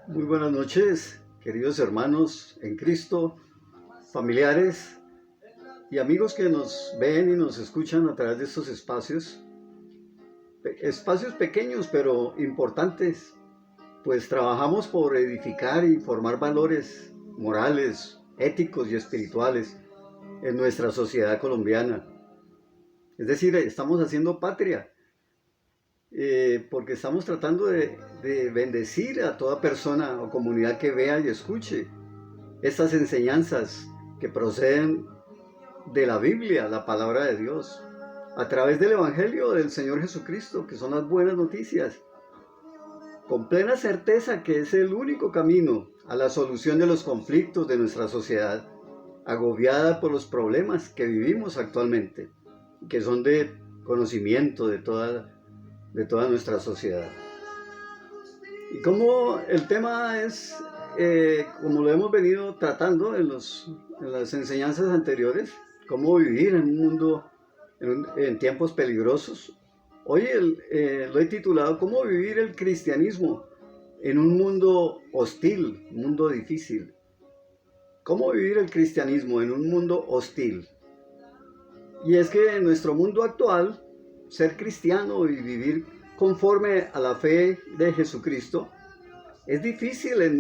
Muy buenas noches, queridos hermanos en Cristo, familiares y amigos que nos ven y nos escuchan a través de estos espacios. Espacios pequeños pero importantes, pues trabajamos por edificar y formar valores morales, éticos y espirituales en nuestra sociedad colombiana. Es decir, estamos haciendo patria, porque estamos tratando de bendecir a toda persona o comunidad que vea y escuche estas enseñanzas que proceden de la Biblia, la palabra de Dios, a través del Evangelio del Señor Jesucristo, que son las buenas noticias, con plena certeza que es el único camino a la solución de los conflictos de nuestra sociedad, agobiada por los problemas que vivimos actualmente, que son de conocimiento de toda nuestra sociedad. Y como el tema es, como lo hemos venido tratando en las enseñanzas anteriores, cómo vivir en un mundo, en tiempos peligrosos. Hoy lo he titulado ¿Cómo vivir el cristianismo en un mundo hostil, un mundo difícil? ¿Cómo vivir el cristianismo en un mundo hostil? Y es que en nuestro mundo actual, ser cristiano y vivir conforme a la fe de Jesucristo es difícil en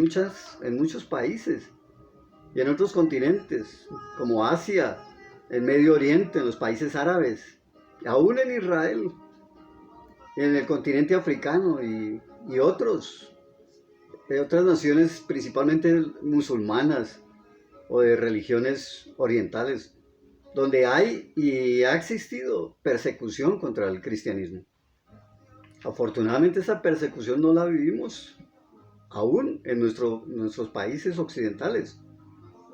muchos países y en otros continentes, como Asia, el Medio Oriente, en los países árabes, aún en Israel, en el continente africano y otras naciones principalmente musulmanas o de religiones orientales, donde hay y ha existido persecución contra el cristianismo. Afortunadamente esa persecución no la vivimos aún en nuestros países occidentales,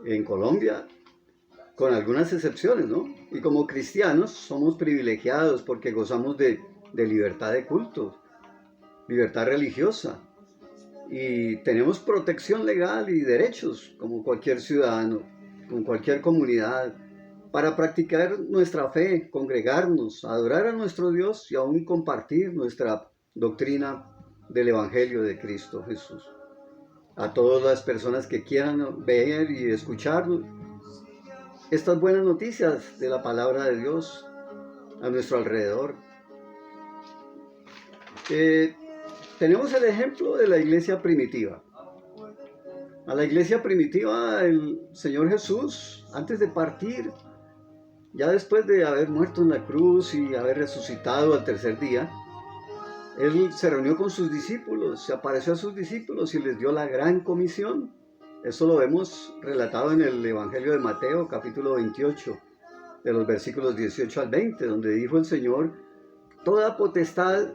en Colombia, con algunas excepciones, ¿no? Y como cristianos somos privilegiados porque gozamos de libertad de culto, libertad religiosa, y tenemos protección legal y derechos como cualquier ciudadano, con cualquier comunidad, para practicar nuestra fe, congregarnos, adorar a nuestro Dios y aún compartir nuestra doctrina del Evangelio de Cristo Jesús. A todas las personas que quieran ver y escuchar estas buenas noticias de la palabra de Dios a nuestro alrededor. Tenemos el ejemplo de la iglesia primitiva. A la iglesia primitiva, el Señor Jesús, antes de partir, ya después de haber muerto en la cruz y haber resucitado al tercer día, Él se reunió con sus discípulos, se apareció a sus discípulos y les dio la gran comisión. Eso lo vemos relatado en el Evangelio de Mateo, capítulo 28, de los versículos 18 al 20, donde dijo el Señor: toda potestad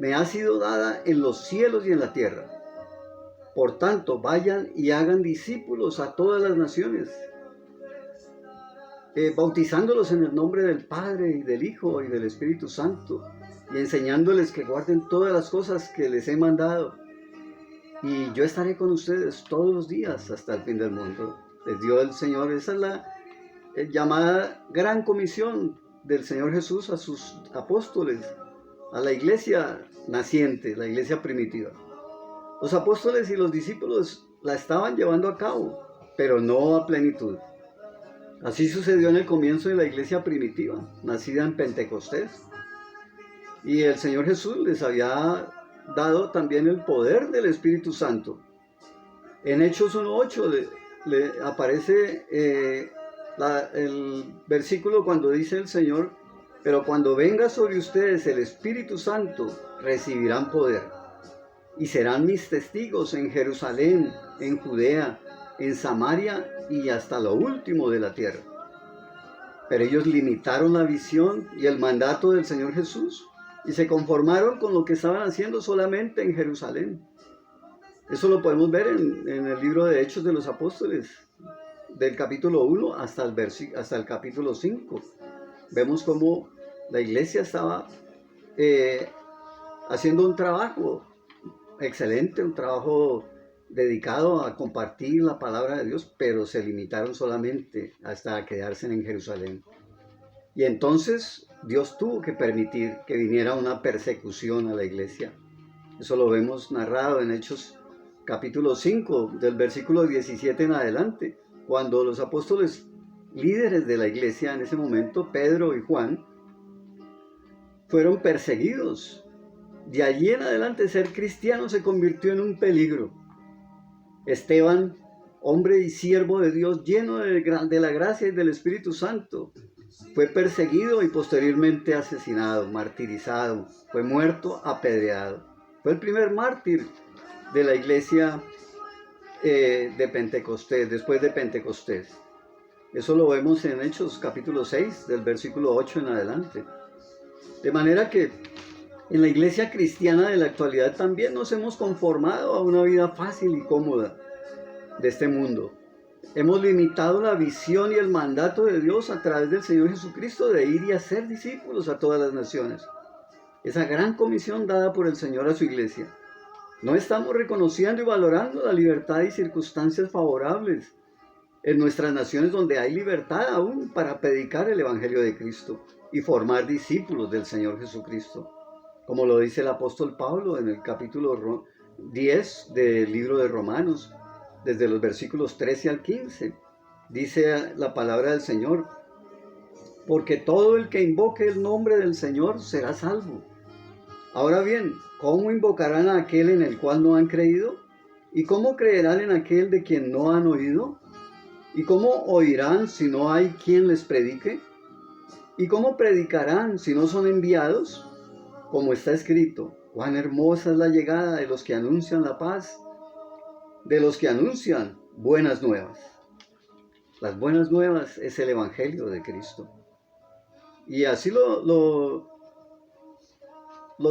me ha sido dada en los cielos y en la tierra. Por tanto, vayan y hagan discípulos a todas las naciones, bautizándolos en el nombre del Padre y del Hijo y del Espíritu Santo, y enseñándoles que guarden todas las cosas que les he mandado. Y yo estaré con ustedes todos los días hasta el fin del mundo. Les dio el Señor, esa es la llamada gran comisión del Señor Jesús a sus apóstoles, a la iglesia naciente, la iglesia primitiva. Los apóstoles y los discípulos la estaban llevando a cabo, pero no a plenitud. Así sucedió en el comienzo de la iglesia primitiva, nacida en Pentecostés. Y el Señor Jesús les había dado también el poder del Espíritu Santo. En Hechos 1:8 le aparece el versículo cuando dice el Señor: pero cuando venga sobre ustedes el Espíritu Santo, recibirán poder, y serán mis testigos en Jerusalén, en Judea, en Samaria y hasta lo último de la tierra. Pero ellos limitaron la visión y el mandato del Señor Jesús y se conformaron con lo que estaban haciendo solamente en Jerusalén. Eso lo podemos ver en el libro de Hechos de los Apóstoles, del capítulo 1 hasta el capítulo 5. Vemos cómo la iglesia estaba haciendo un trabajo excelente, un trabajo dedicado a compartir la palabra de Dios, pero se limitaron solamente hasta quedarse en Jerusalén. Y entonces Dios tuvo que permitir que viniera una persecución a la iglesia. Eso lo vemos narrado en Hechos capítulo 5, del versículo 17 en adelante, cuando los apóstoles líderes de la iglesia en ese momento, Pedro y Juan, fueron perseguidos. De allí en adelante ser cristiano se convirtió en un peligro. Esteban, hombre y siervo de Dios, lleno de la gracia y del Espíritu Santo, fue perseguido y posteriormente asesinado, martirizado, fue muerto apedreado. Fue el primer mártir de la iglesia de Pentecostés, después de Pentecostés. Eso lo vemos en Hechos capítulo 6, del versículo 8 en adelante. De manera que en la iglesia cristiana de la actualidad también nos hemos conformado a una vida fácil y cómoda de este mundo. Hemos limitado la visión y el mandato de Dios a través del Señor Jesucristo de ir y hacer discípulos a todas las naciones. Esa gran comisión dada por el Señor a su iglesia. No estamos reconociendo y valorando la libertad y circunstancias favorables en nuestras naciones donde hay libertad aún para predicar el Evangelio de Cristo y formar discípulos del Señor Jesucristo. Como lo dice el apóstol Pablo en el capítulo 10 del libro de Romanos, desde los versículos 13 al 15. Dice la palabra del Señor: porque todo el que invoque el nombre del Señor será salvo. Ahora bien, ¿cómo invocarán a aquel en el cual no han creído? ¿Y cómo creerán en aquel de quien no han oído? ¿Y cómo oirán si no hay quien les predique? ¿Y cómo predicarán si no son enviados? Como está escrito: cuán hermosa es la llegada de los que anuncian la paz, de los que anuncian buenas nuevas. Las buenas nuevas es el Evangelio de Cristo. Y así lo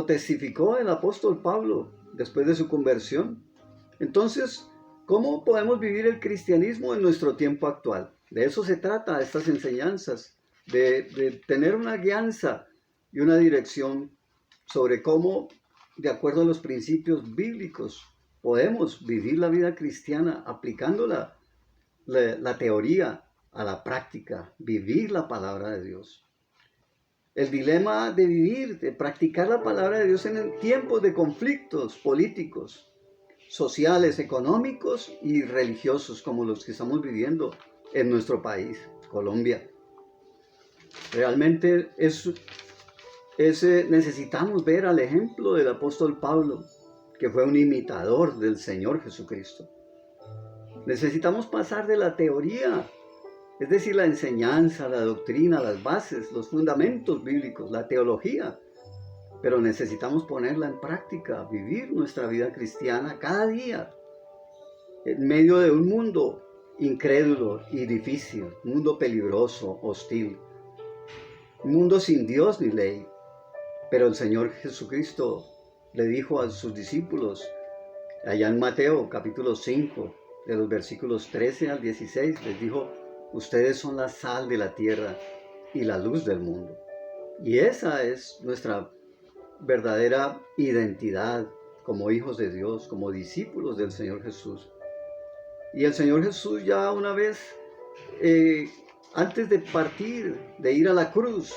testificó el apóstol Pablo después de su conversión. Entonces, ¿cómo podemos vivir el cristianismo en nuestro tiempo actual? De eso se trata estas enseñanzas, de tener una guianza y una dirección sobre cómo, de acuerdo a los principios bíblicos, podemos vivir la vida cristiana aplicando la teoría a la práctica, vivir la palabra de Dios. El dilema de vivir, de practicar la palabra de Dios en tiempos de conflictos políticos, sociales, económicos y religiosos como los que estamos viviendo en nuestro país, Colombia. Realmente necesitamos ver al ejemplo del apóstol Pablo, que fue un imitador del Señor Jesucristo. Necesitamos pasar de la teoría, es decir, la enseñanza, la doctrina, las bases, los fundamentos bíblicos, la teología, pero necesitamos ponerla en práctica, vivir nuestra vida cristiana cada día, en medio de un mundo incrédulo y difícil, un mundo peligroso, hostil, un mundo sin Dios ni ley. Pero el Señor Jesucristo le dijo a sus discípulos, allá en Mateo capítulo 5, de los versículos 13 al 16, les dijo: ustedes son la sal de la tierra y la luz del mundo. Y esa es nuestra verdadera identidad como hijos de Dios, como discípulos del Señor Jesús. Y el Señor Jesús ya una vez, antes de partir, de ir a la cruz,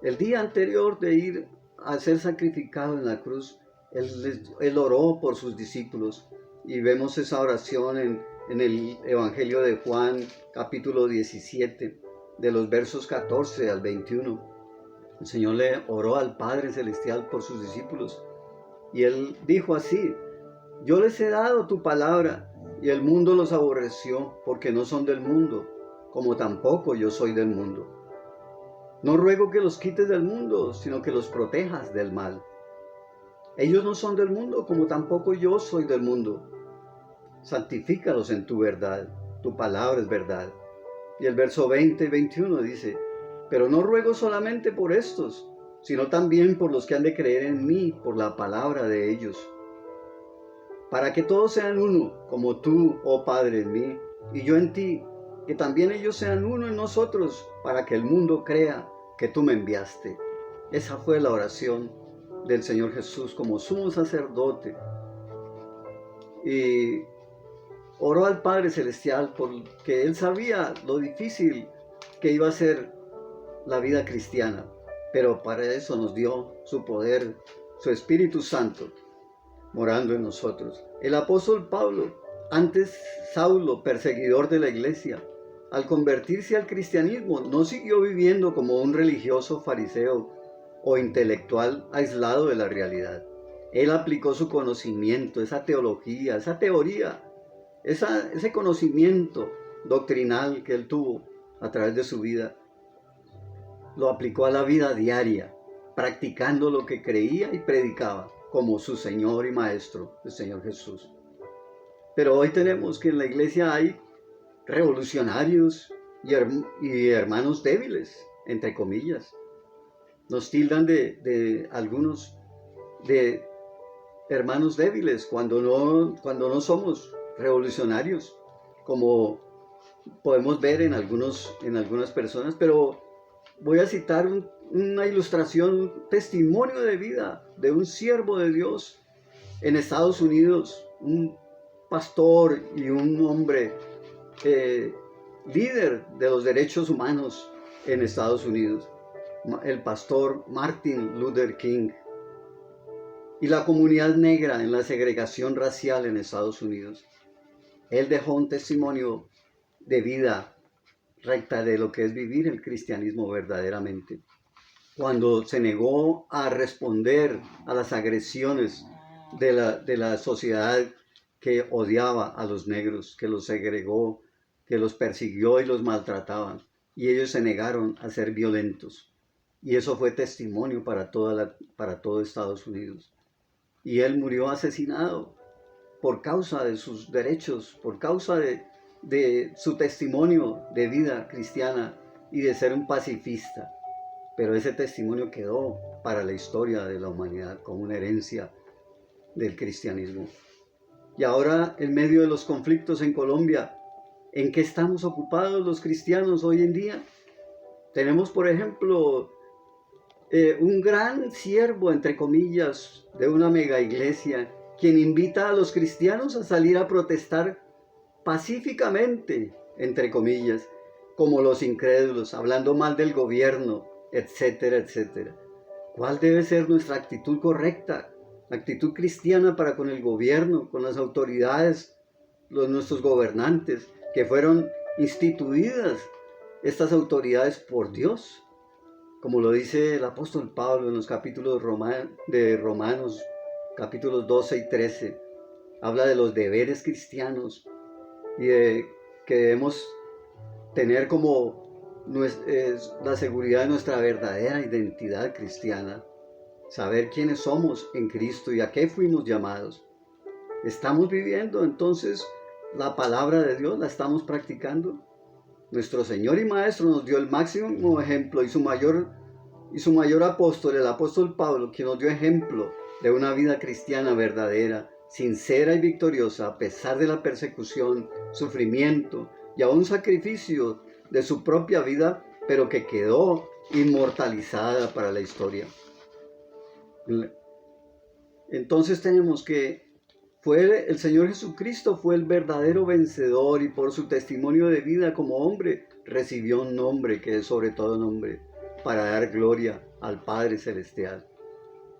el día anterior de ir a ser sacrificado en la cruz, Él oró por sus discípulos. Y vemos esa oración en el Evangelio de Juan, capítulo 17, de los versos 14 al 21. El Señor le oró al Padre Celestial por sus discípulos. Y Él dijo así: yo les he dado tu palabra, y el mundo los aborreció, porque no son del mundo, como tampoco yo soy del mundo. No ruego que los quites del mundo, sino que los protejas del mal. Ellos no son del mundo, como tampoco yo soy del mundo. Santifícalos en tu verdad, tu palabra es verdad. Y el verso 20 y 21 dice: pero no ruego solamente por estos, sino también por los que han de creer en mí por la palabra de ellos, para que todos sean uno, como tú, oh Padre, en mí, y yo en ti, que también ellos sean uno en nosotros, para que el mundo crea que tú me enviaste. Esa fue la oración del Señor Jesús como sumo sacerdote. Y oró al Padre Celestial porque Él sabía lo difícil que iba a ser la vida cristiana, pero para eso nos dio su poder, su Espíritu Santo, morando en nosotros. El apóstol Pablo, antes Saulo, perseguidor de la iglesia, al convertirse al cristianismo, no siguió viviendo como un religioso fariseo o intelectual aislado de la realidad. Él aplicó su conocimiento, esa teología, esa teoría, ese conocimiento doctrinal que él tuvo a través de su vida, lo aplicó a la vida diaria, practicando lo que creía y predicaba como su Señor y Maestro, el Señor Jesús. Pero hoy tenemos que en la iglesia hay revolucionarios y hermanos débiles, entre comillas. Nos tildan de algunos de hermanos débiles cuando no somos revolucionarios, como podemos ver en algunas personas. Pero voy a citar una ilustración, un testimonio de vida de un siervo de Dios en Estados Unidos, un pastor y un hombre líder de los derechos humanos en Estados Unidos, el pastor Martin Luther King, y la comunidad negra en la segregación racial en Estados Unidos. Él dejó un testimonio de vida recta de lo que es vivir el cristianismo verdaderamente, cuando se negó a responder a las agresiones de la sociedad que odiaba a los negros, que los segregó, que los persiguió y los maltrataba, y ellos se negaron a ser violentos. Y eso fue testimonio para todo Estados Unidos. Y él murió asesinado por causa de sus derechos, por causa de su testimonio de vida cristiana y de ser un pacifista. Pero ese testimonio quedó para la historia de la humanidad como una herencia del cristianismo. Y ahora, en medio de los conflictos en Colombia, ¿en qué estamos ocupados los cristianos hoy en día? Tenemos, por ejemplo, un gran siervo, entre comillas, de una mega iglesia, quien invita a los cristianos a salir a protestar pacíficamente, entre comillas, como los incrédulos, hablando mal del gobierno, etcétera, etcétera. ¿Cuál debe ser nuestra actitud correcta? Actitud cristiana para con el gobierno, con las autoridades, nuestros gobernantes, que fueron instituidas estas autoridades por Dios. Como lo dice el apóstol Pablo en los capítulos de Romanos, capítulos 12 y 13, habla de los deberes cristianos y de que debemos tener como la seguridad de nuestra verdadera identidad cristiana, saber quiénes somos en Cristo y a qué fuimos llamados. ¿Estamos viviendo entonces la palabra de Dios? ¿La estamos practicando? Nuestro Señor y Maestro nos dio el máximo ejemplo y su mayor apóstol, el apóstol Pablo, quien nos dio ejemplo de una vida cristiana verdadera, sincera y victoriosa, a pesar de la persecución, sufrimiento y aún sacrificio de su propia vida, pero que quedó inmortalizada para la historia. Entonces tenemos que el Señor Jesucristo fue el verdadero vencedor y por su testimonio de vida como hombre recibió un nombre que es sobre todo nombre para dar gloria al Padre Celestial.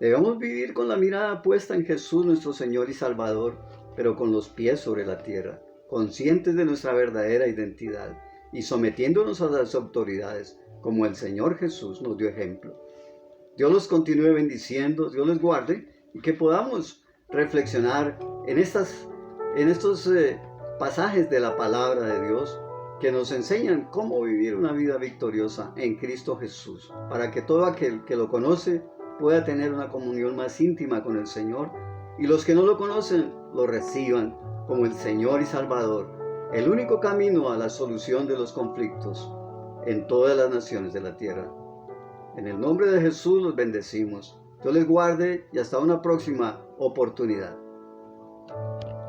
Debemos vivir con la mirada puesta en Jesús nuestro Señor y Salvador, pero con los pies sobre la tierra, conscientes de nuestra verdadera identidad y sometiéndonos a las autoridades como el Señor Jesús nos dio ejemplo. Dios los continúe bendiciendo, Dios les guarde y que podamos reflexionar en estos pasajes de la palabra de Dios que nos enseñan cómo vivir una vida victoriosa en Cristo Jesús, para que todo aquel que lo conoce pueda tener una comunión más íntima con el Señor y los que no lo conocen lo reciban como el Señor y Salvador, el único camino a la solución de los conflictos en todas las naciones de la tierra. En el nombre de Jesús los bendecimos. Dios les guarde y hasta una próxima oportunidad.